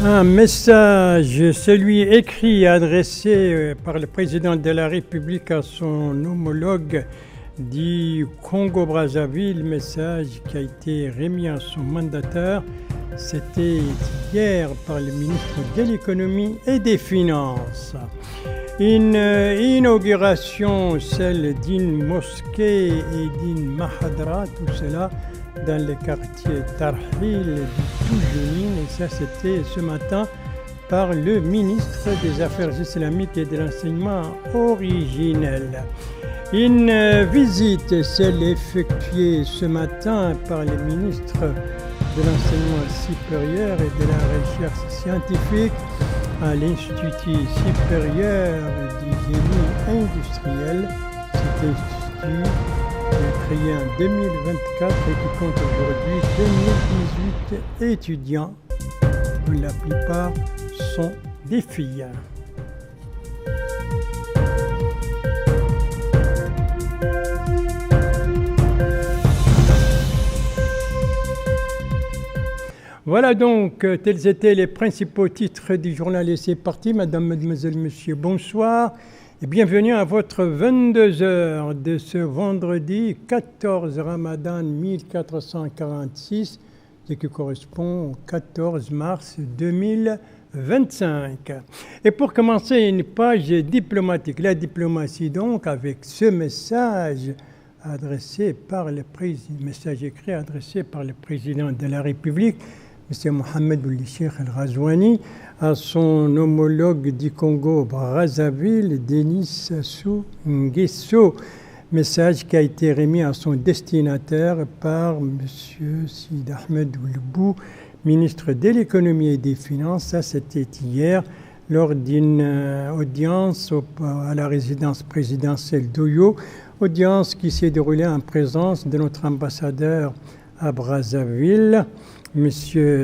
Un message, celui écrit et adressé par le président de la République à son homologue du Congo-Brazzaville, message qui a été remis à son mandataire. C'était hier par le ministre de l'économie et des finances. Une inauguration, celle d'une mosquée et d'une mahadra, tout cela dans le quartier Tarhil du Toujounine, et ça c'était ce matin par le ministre des Affaires islamiques et de l'enseignement originel. Une visite, celle effectuée ce matin par le ministre de l'enseignement supérieur et de la recherche scientifique à l'Institut supérieur du génie industriel. Cet institut créé en 2024 et qui compte aujourd'hui 2018 étudiants, dont la plupart sont des filles. Voilà donc, tels étaient les principaux titres du journal et c'est parti. Madame, mademoiselle, monsieur, bonsoir et bienvenue à votre 22h de ce vendredi 14 Ramadan 1446, ce qui correspond au 14 mars 2025. Et pour commencer, une page diplomatique. La diplomatie donc avec ce message adressé par le message écrit adressé par le président de la République, M. Mohamed Ould Cheikh El Ghazouani, à son homologue du Congo-Brazzaville, Denis Sassou Nguesso. Message qui a été remis à son destinataire par M. Sid Ahmed Ould, ministre de l'économie et des finances. Ça, c'était hier lors d'une audience à la résidence présidentielle d'Oyo. Audience qui s'est déroulée en présence de notre ambassadeur à Brazzaville, M.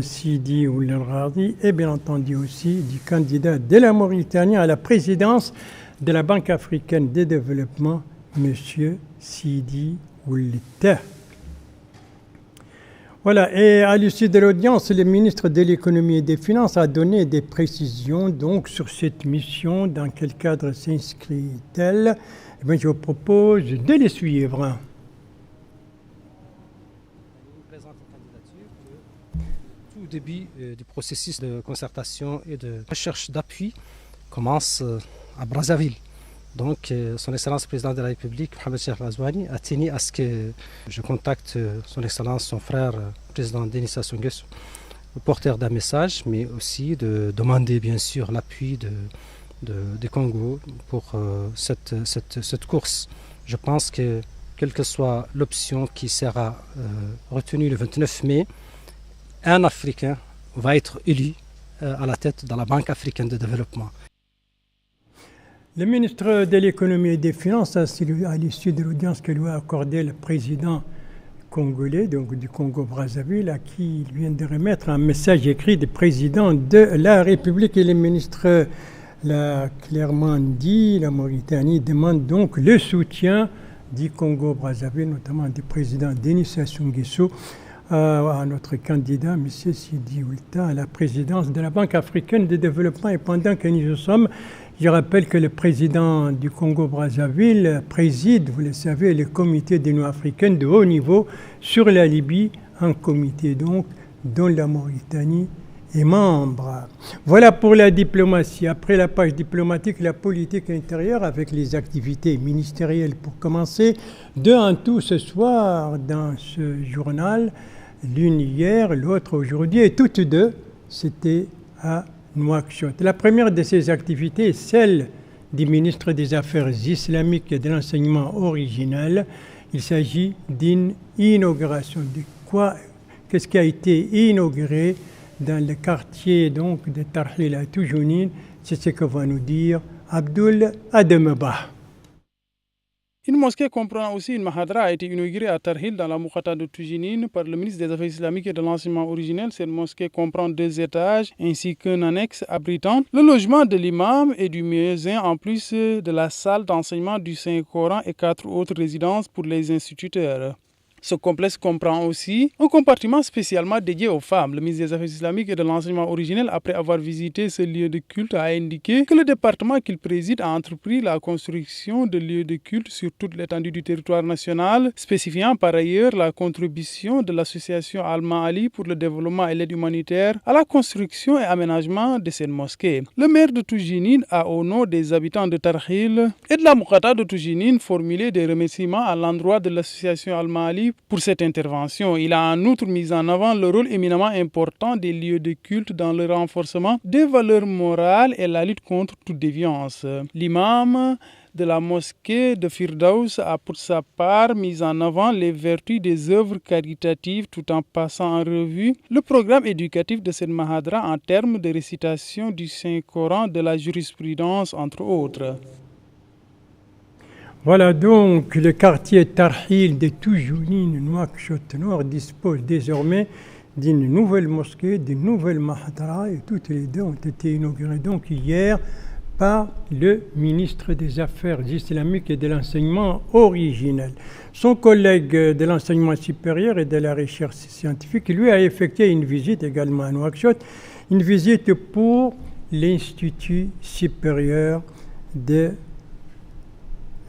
Sidi Ould Radi, et bien entendu aussi du candidat de la Mauritanie à la présidence de la Banque africaine de développement, M. Sidi Ould. Voilà, et à l'issue de l'audience, le ministre de l'économie et des finances a donné des précisions donc sur cette mission, dans quel cadre s'inscrit-elle. Eh bien, je vous propose de les suivre. Au début du processus de concertation et de recherche d'appui commence à Brazzaville. Donc, son Excellence le Président de la République, Mohamed Cheikh El Ghazouani, a tenu à ce que je contacte son Excellence, son frère, le Président Denis Sassou Nguesso, le porteur d'un message, mais aussi de demander bien sûr l'appui du Congo pour cette course. Je pense que quelle que soit l'option qui sera retenue le 29 mai, un Africain va être élu à la tête de la Banque africaine de développement. Le ministre de l'économie et des finances, à l'issue de l'audience que lui a accordée le président congolais, donc du Congo-Brazzaville, à qui il vient de remettre un message écrit du président de la République, et le ministre l'a clairement dit, la Mauritanie demande donc le soutien du Congo-Brazzaville, notamment du président Denis Sassou Nguesso, à notre candidat, M. Sidi Ould, à la présidence de la Banque africaine de développement. Et pendant que nous y sommes, je rappelle que le président du Congo-Brazzaville préside, vous le savez, le comité de l'Union africaine de haut niveau sur la Libye, un comité donc dont la Mauritanie est membre. Voilà pour la diplomatie. Après la page diplomatique, la politique intérieure avec les activités ministérielles pour commencer. Deux en tout ce soir dans ce journal, l'une hier, l'autre aujourd'hui, et toutes deux, c'était à Nouakchott. La première de ces activités est celle du ministre des Affaires islamiques et de l'enseignement originel. Il s'agit d'une inauguration. Qu'est-ce qui a été inauguré dans le quartier donc, de Tarhil à Toujounine? C'est ce que va nous dire Abdoul Ademba. Une mosquée comprend aussi une mahadra a été inaugurée à Tarhil dans la Moukhata de Toujounine par le ministre des Affaires islamiques et de l'enseignement originel. Cette mosquée comprend 2 étages ainsi qu'un annexe abritant le logement de l'imam et du muezzin en plus de la salle d'enseignement du Saint-Coran et 4 autres résidences pour les instituteurs. Ce complexe comprend aussi un compartiment spécialement dédié aux femmes. Le ministre des Affaires islamiques et de l'enseignement originel, après avoir visité ce lieu de culte, a indiqué que le département qu'il préside a entrepris la construction de lieux de culte sur toute l'étendue du territoire national, spécifiant par ailleurs la contribution de l'association Al-Ma'ali pour le développement et l'aide humanitaire à la construction et aménagement de cette mosquée. Le maire de Toujinine a, au nom des habitants de Tarhil et de la Moukata de Toujinine, formulé des remerciements à l'endroit de l'association Al-Ma'ali pour cette intervention. Il a en outre mis en avant le rôle éminemment important des lieux de culte dans le renforcement des valeurs morales et la lutte contre toute déviance. L'imam de la mosquée de Firdaus a pour sa part mis en avant les vertus des œuvres caritatives tout en passant en revue le programme éducatif de cette Mahadra en termes de récitation du Saint-Coran, de la jurisprudence, entre autres. Voilà donc le quartier Tarhil de Toujinine, Nouakchott Nord, dispose désormais d'une nouvelle mosquée, d'une nouvelle Mahadra, et toutes les deux ont été inaugurées donc hier par le ministre des Affaires islamiques et de l'enseignement originel. Son collègue de l'enseignement supérieur et de la recherche scientifique lui a effectué une visite également à Nouakchott, une visite pour l'Institut supérieur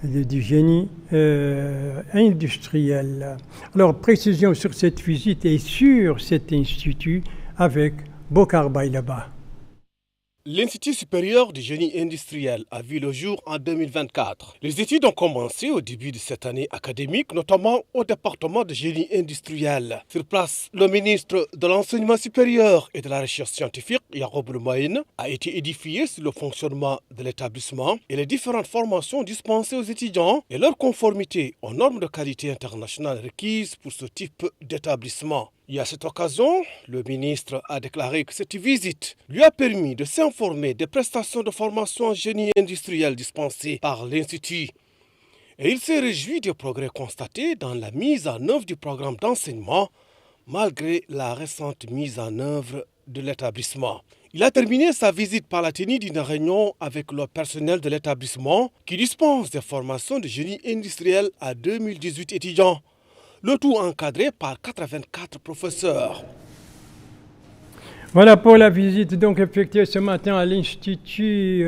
du génie industriel. Alors, précision sur cette visite et sur cet institut avec Bokar Baylaba. L'Institut supérieur du génie industriel a vu le jour en 2024. Les études ont commencé au début de cette année académique, notamment au département de génie industriel. Sur place, le ministre de l'enseignement supérieur et de la recherche scientifique, Yacoub Loumaïn, a été édifié sur le fonctionnement de l'établissement et les différentes formations dispensées aux étudiants et leur conformité aux normes de qualité internationales requises pour ce type d'établissement. Et à cette occasion, le ministre a déclaré que cette visite lui a permis de s'informer des prestations de formation en génie industriel dispensées par l'Institut. Et il s'est réjoui des progrès constatés dans la mise en œuvre du programme d'enseignement, malgré la récente mise en œuvre de l'établissement. Il a terminé sa visite par la tenue d'une réunion avec le personnel de l'établissement qui dispense des formations de génie industriel à 2018 étudiants. Le tout encadré par 84 professeurs. Voilà pour la visite donc effectuée ce matin à l'Institut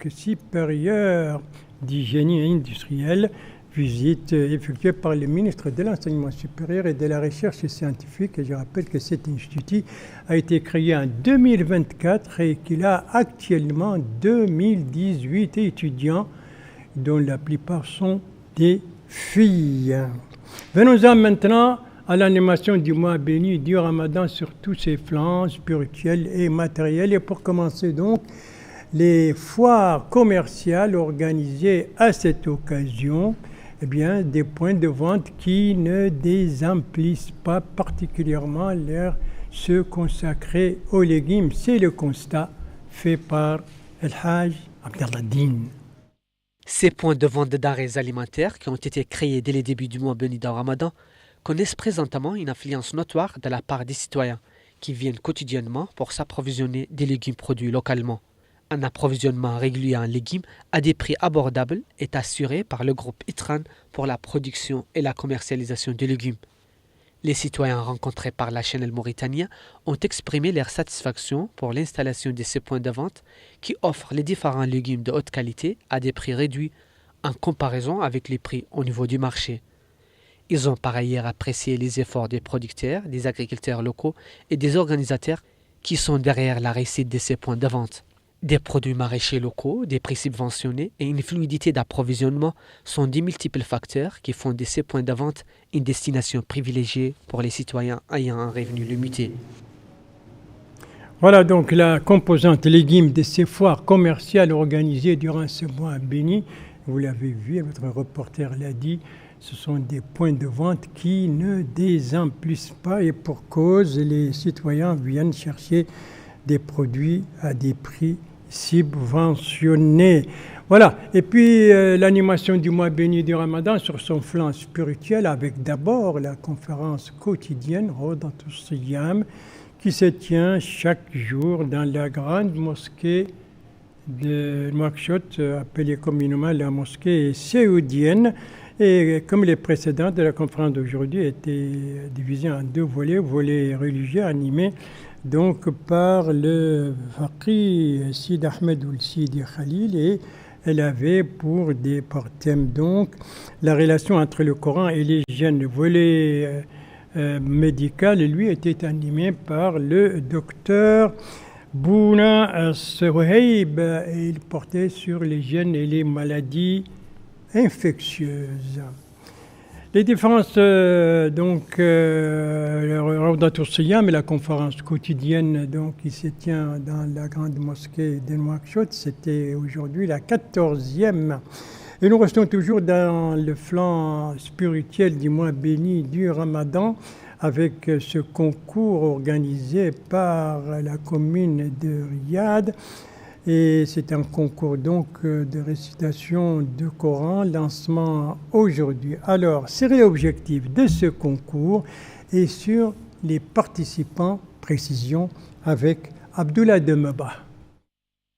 supérieur du génie industriel, visite effectuée par le ministre de l'Enseignement supérieur et de la recherche scientifique. Et je rappelle que cet institut a été créé en 2024 et qu'il a actuellement 2018 étudiants, dont la plupart sont des filles. Venons-en maintenant à l'animation du mois béni du Ramadan sur tous ses flancs spirituels et matériels. Et pour commencer donc, les foires commerciales organisées à cette occasion, des points de vente qui ne désemplissent pas particulièrement ceux consacrés aux légumes. C'est le constat fait par El Hajj Abdellahdine. Ces points de vente de denrées alimentaires qui ont été créés dès les débuts du mois béni du Ramadan connaissent présentement une affluence notoire de la part des citoyens qui viennent quotidiennement pour s'approvisionner des légumes produits localement. Un approvisionnement régulier en légumes à des prix abordables est assuré par le groupe Itran pour la production et la commercialisation de légumes. Les citoyens rencontrés par la chaîne El Mauritania ont exprimé leur satisfaction pour l'installation de ces points de vente qui offrent les différents légumes de haute qualité à des prix réduits en comparaison avec les prix au niveau du marché. Ils ont par ailleurs apprécié les efforts des producteurs, des agriculteurs locaux et des organisateurs qui sont derrière la réussite de ces points de vente. Des produits maraîchers locaux, des prix subventionnés et une fluidité d'approvisionnement sont des multiples facteurs qui font de ces points de vente une destination privilégiée pour les citoyens ayant un revenu limité. Voilà donc la composante légumes de ces foires commerciales organisées durant ce mois béni. Vous l'avez vu, votre reporter l'a dit, ce sont des points de vente qui ne désemplissent pas et pour cause, les citoyens viennent chercher des produits à des prix subventionnés. Voilà, et puis l'animation du mois béni du Ramadan sur son flanc spirituel avec d'abord la conférence quotidienne Rodatou Siyam qui se tient chaque jour dans la grande mosquée de Nouakchott, appelée communément la mosquée séoudienne. Et comme les précédentes de la conférence d'aujourd'hui étaient divisées en deux volets, volet religieux animé donc par le faqih Sid Ahmed Ould Sidi Khalil, et elle avait pour thème donc la relation entre le Coran et l'hygiène. Le volet médical, lui, était animé par le docteur Bouna Souhaib, et il portait sur l'hygiène et les maladies infectieuses. Les différences, Rawdatul Siyam, la conférence quotidienne qui se tient dans la grande mosquée de Nouakchott, c'était aujourd'hui la 14e. Et nous restons toujours dans le flanc spirituel du mois béni du Ramadan, avec ce concours organisé par la commune de Riyad. Et c'est un concours donc de récitation du Coran, lancement aujourd'hui. Alors, c'est l'objectif de ce concours et sur les participants, précision avec Abdullah Demeba.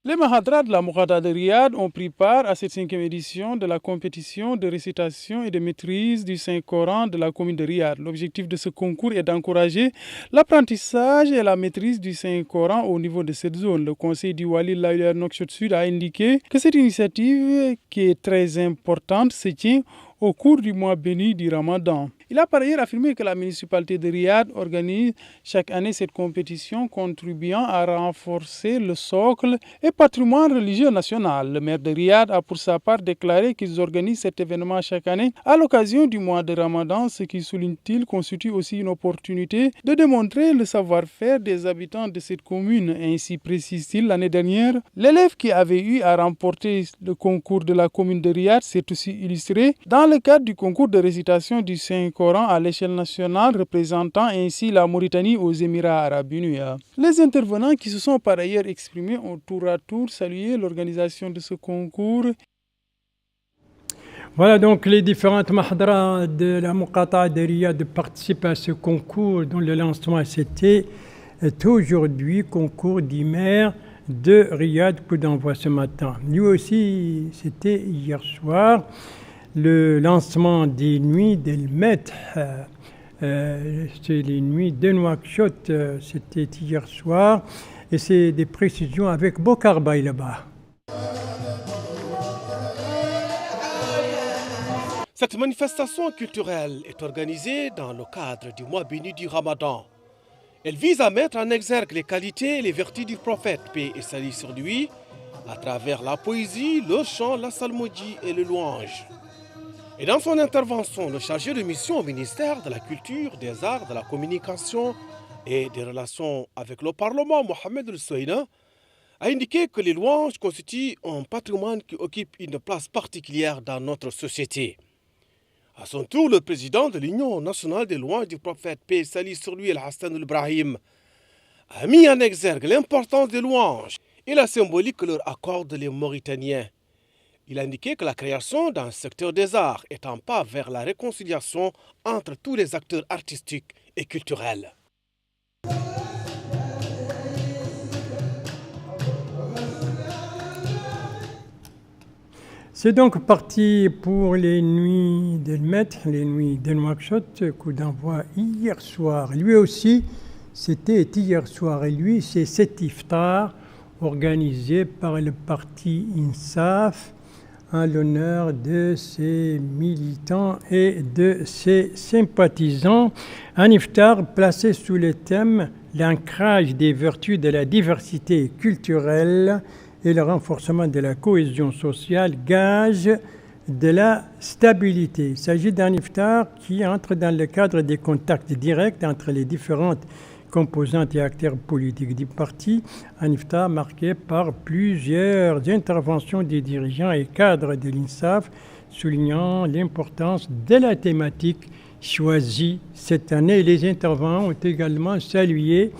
Les Mahadras de la Muqatta de Riyad ont pris part à cette 5e édition de la compétition de récitation et de maîtrise du Saint-Coran de la commune de Riyad. L'objectif de ce concours est d'encourager l'apprentissage et la maîtrise du Saint-Coran au niveau de cette zone. Le conseil du Wali Laïla Nouakchott Sud a indiqué que cette initiative, qui est très importante, se tient au cours du mois béni du Ramadan. Il a par ailleurs affirmé que la municipalité de Riyad organise chaque année cette compétition, contribuant à renforcer le socle et patrimoine religieux national. Le maire de Riyad a pour sa part déclaré qu'ils organisent cet événement chaque année à l'occasion du mois de Ramadan, ce qui, souligne-t-il, constitue aussi une opportunité de démontrer le savoir-faire des habitants de cette commune. Ainsi précise-t-il, l'année dernière, l'élève qui avait eu à remporter le concours de la commune de Riyad s'est aussi illustré dans le cadre du concours de récitation du Saint-Coran à l'échelle nationale, représentant ainsi la Mauritanie aux Émirats arabes unis. Les intervenants qui se sont par ailleurs exprimés ont tour à tour salué l'organisation de ce concours. Voilà donc les différentes mahadras de la Muqatta de Riyad participent à ce concours dont le lancement c'était aujourd'hui, concours du maire de Riyad, coup d'envoi ce matin. Lui aussi, c'était hier soir. Le lancement des nuits d'Elmet, c'est les nuits de Nouakchott, c'était hier soir, et c'est des précisions avec Bokar Baye là-bas. Cette manifestation culturelle est organisée dans le cadre du mois béni du Ramadan. Elle vise à mettre en exergue les qualités et les vertus du prophète, paix et salut sur lui, à travers la poésie, le chant, la psalmodie et le louange. Et dans son intervention, le chargé de mission au ministère de la Culture, des Arts, de la Communication et des Relations avec le Parlement, Mohamed El Soueina, a indiqué que les louanges constituent un patrimoine qui occupe une place particulière dans notre société. À son tour, le président de l'Union nationale des louanges du prophète, paix et salut sur lui, Al-Hassan El-Brahim, a mis en exergue l'importance des louanges et la symbolique que leur accordent les Mauritaniens. Il a indiqué que la création d'un secteur des arts est un pas vers la réconciliation entre tous les acteurs artistiques et culturels. C'est donc parti pour les nuits d'Elmet, les nuits de Nouakchott, coup d'envoi hier soir. Lui aussi, c'était hier soir, et lui, c'est cet iftar organisé par le parti INSAF, en l'honneur de ses militants et de ses sympathisants. Un iftar placé sous le thème « L'ancrage des vertus de la diversité culturelle et le renforcement de la cohésion sociale, gage de la stabilité ». Il s'agit d'un iftar qui entre dans le cadre des contacts directs entre les différentes composantes et acteurs politiques du parti, un iftar marqué par plusieurs interventions des dirigeants et cadres de l'INSAF, soulignant l'importance de la thématique choisie cette année. Les intervenants ont également salué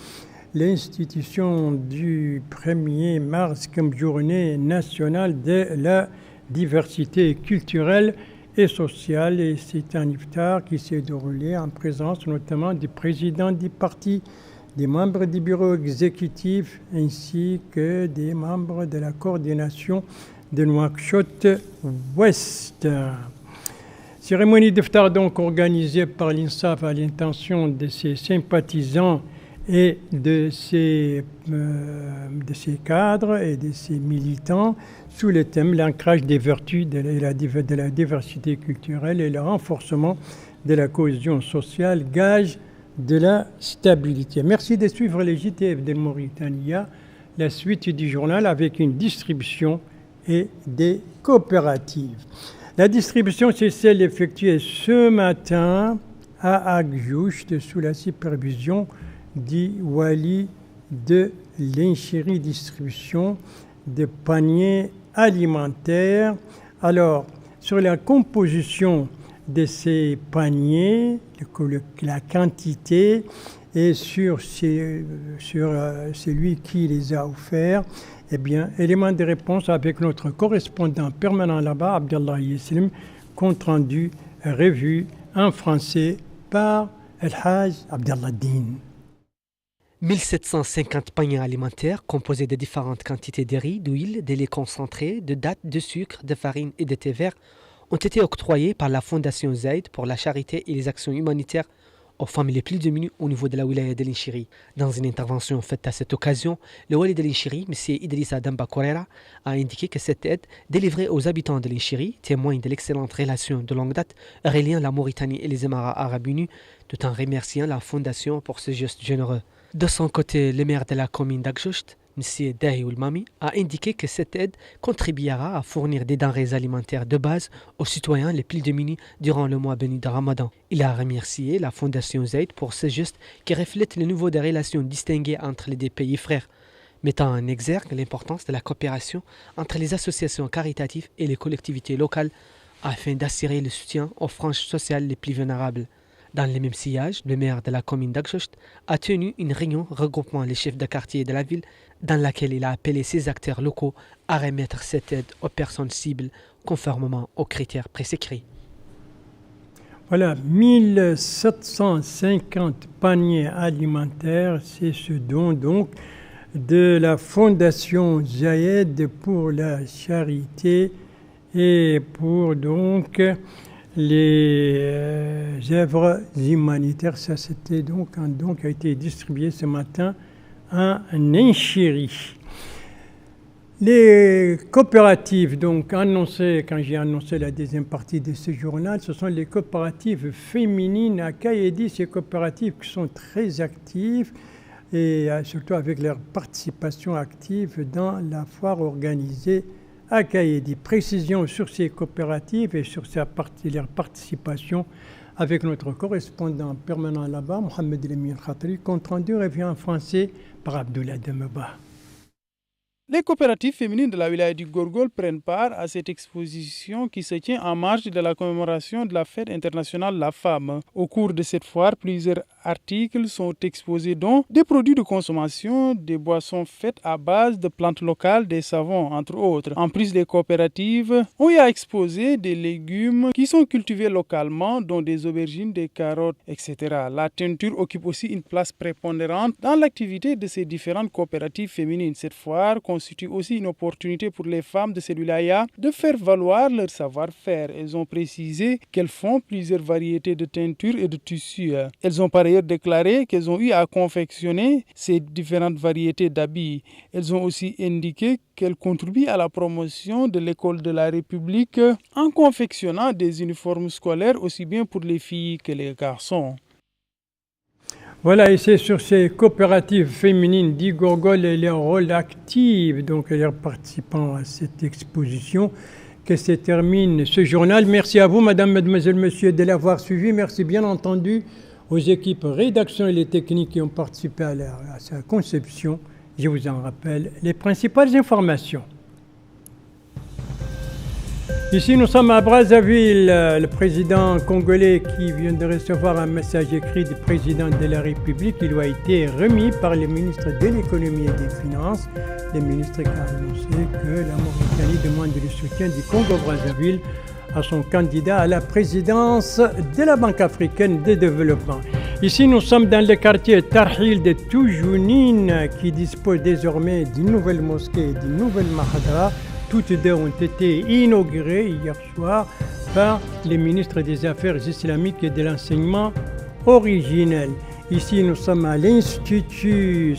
l'institution du 1er mars comme journée nationale de la diversité culturelle et sociale. Et c'est un iftar qui s'est déroulé en présence notamment du président du parti, des membres du bureau exécutif ainsi que des membres de la coordination de Nouakchott Ouest. Cérémonie d'iftar donc organisée par l'INSAF à l'intention de ses sympathisants et de ses cadres et de ses militants sous le thème l'ancrage des vertus de la diversité culturelle et le renforcement de la cohésion sociale, gage de la stabilité. Merci de suivre les JTF de Mauritania, la suite du journal avec une distribution et des coopératives. La distribution, c'est celle effectuée ce matin à Agjoucht sous la supervision du Wali de l'Inchiri, distribution de paniers alimentaires. Alors, sur la composition de ces paniers, la quantité et sur celui qui les a offerts, eh bien, élément de réponse avec notre correspondant permanent là-bas, Abdallah Yeslim, compte rendu, revu en français par El Haj Abdallah Din. 1750 paniers alimentaires composés de différentes quantités de riz, d'huile, de lait concentré, de dattes, de sucre, de farine et de thé vert ont été octroyés par la Fondation Zaïd pour la charité et les actions humanitaires aux femmes les plus démunies au niveau de la wilaya de l'Inchiri. Dans une intervention faite à cette occasion, le wali de l'Inchiri, M. Idrissa Damba Korera, a indiqué que cette aide délivrée aux habitants de l'Inchiri témoigne de l'excellente relation de longue date reliant la Mauritanie et les Émirats arabes unis, tout en remerciant la Fondation pour ce geste généreux. De son côté, le maire de la commune d'Agjoucht, M. Dahi Oulmami, a indiqué que cette aide contribuera à fournir des denrées alimentaires de base aux citoyens les plus démunis durant le mois béni de Ramadan. Il a remercié la Fondation Zaïd pour ce geste qui reflète le niveau des relations distinguées entre les deux pays frères, mettant en exergue l'importance de la coopération entre les associations caritatives et les collectivités locales afin d'assurer le soutien aux franges sociales les plus vulnérables. Dans le même sillage, le maire de la commune d'Agjoucht a tenu une réunion regroupant les chefs de quartier de la ville dans laquelle il a appelé ses acteurs locaux à remettre cette aide aux personnes cibles conformément aux critères prescrits. Voilà, 1750 paniers alimentaires, c'est ce don donc de la Fondation Zaïd pour la charité et pour donc les œuvres humanitaires. Ça, c'était donc un don qui a été distribué ce matin à Inchiri. Les coopératives, donc annoncées, quand j'ai annoncé la deuxième partie de ce journal, ce sont les coopératives féminines à Kaïdi, ces coopératives qui sont très actives et surtout avec leur participation active dans la foire organisée à Kaïdi. Précision sur ces coopératives et sur leur participation avec notre correspondant permanent là-bas, Mohamed Lemir Khatri, compte rendu revient en français par Abdoulaye Demeba. Les coopératives féminines de la wilaya du Gorgol prennent part à cette exposition qui se tient en marge de la commémoration de la fête internationale de la femme. Au cours de cette foire, plusieurs articles sont exposés, dont des produits de consommation, des boissons faites à base de plantes locales, des savons, entre autres. En plus, les coopératives ont y à exposer des légumes qui sont cultivés localement, dont des aubergines, des carottes, etc. La teinture occupe aussi une place prépondérante dans l'activité de ces différentes coopératives féminines. Cette foire constitue aussi une opportunité pour les femmes de cette wilaya de faire valoir leur savoir-faire. Elles ont précisé qu'elles font plusieurs variétés de teintures et de tissus. Elles ont par ailleurs déclaré qu'elles ont eu à confectionner ces différentes variétés d'habits. Elles ont aussi indiqué qu'elles contribuent à la promotion de l'école de la République en confectionnant des uniformes scolaires aussi bien pour les filles que les garçons. Voilà, et c'est sur ces coopératives féminines d'Igorgol et leur rôle actif, donc leurs participants à cette exposition, que se termine ce journal. Merci à vous, madame, mademoiselle, monsieur, de l'avoir suivi. Merci bien entendu aux équipes rédaction et les techniques qui ont participé à sa conception. Je vous en rappelle les principales informations. Ici, nous sommes à Brazzaville. Le président congolais qui vient de recevoir un message écrit du président de la République, il lui a été remis par le ministre de l'économie et des finances. Le ministre qui a annoncé que la Mauritanie demande le soutien du Congo-Brazzaville à son candidat à la présidence de la Banque africaine de développement. Ici, nous sommes dans le quartier Tarhil de Toujounine qui dispose désormais d'une nouvelle mosquée et d'une nouvelle mahadra. Toutes deux ont été inaugurées hier soir par les ministres des Affaires islamiques et de l'enseignement originel. Ici, nous sommes à l'Institut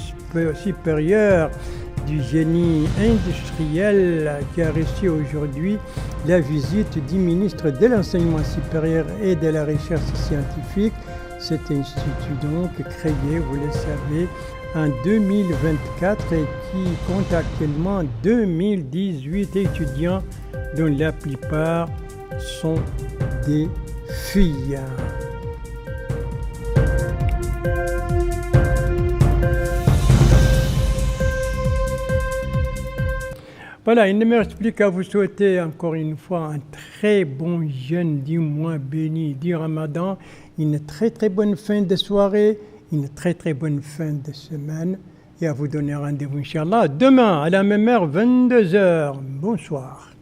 supérieur du génie industriel qui a reçu aujourd'hui la visite du ministre de l'Enseignement supérieur et de la Recherche scientifique. Cet institut donc créé, vous le savez, en 2024 et qui compte actuellement 2018 étudiants dont la plupart sont des filles. Voilà, il ne me reste plus qu'à vous souhaiter encore une fois un très bon jeûne du mois béni du Ramadan, une très très bonne fin de soirée, une très très bonne fin de semaine et à vous donner rendez-vous, Inch'Allah, demain à la même heure, 22h. Bonsoir.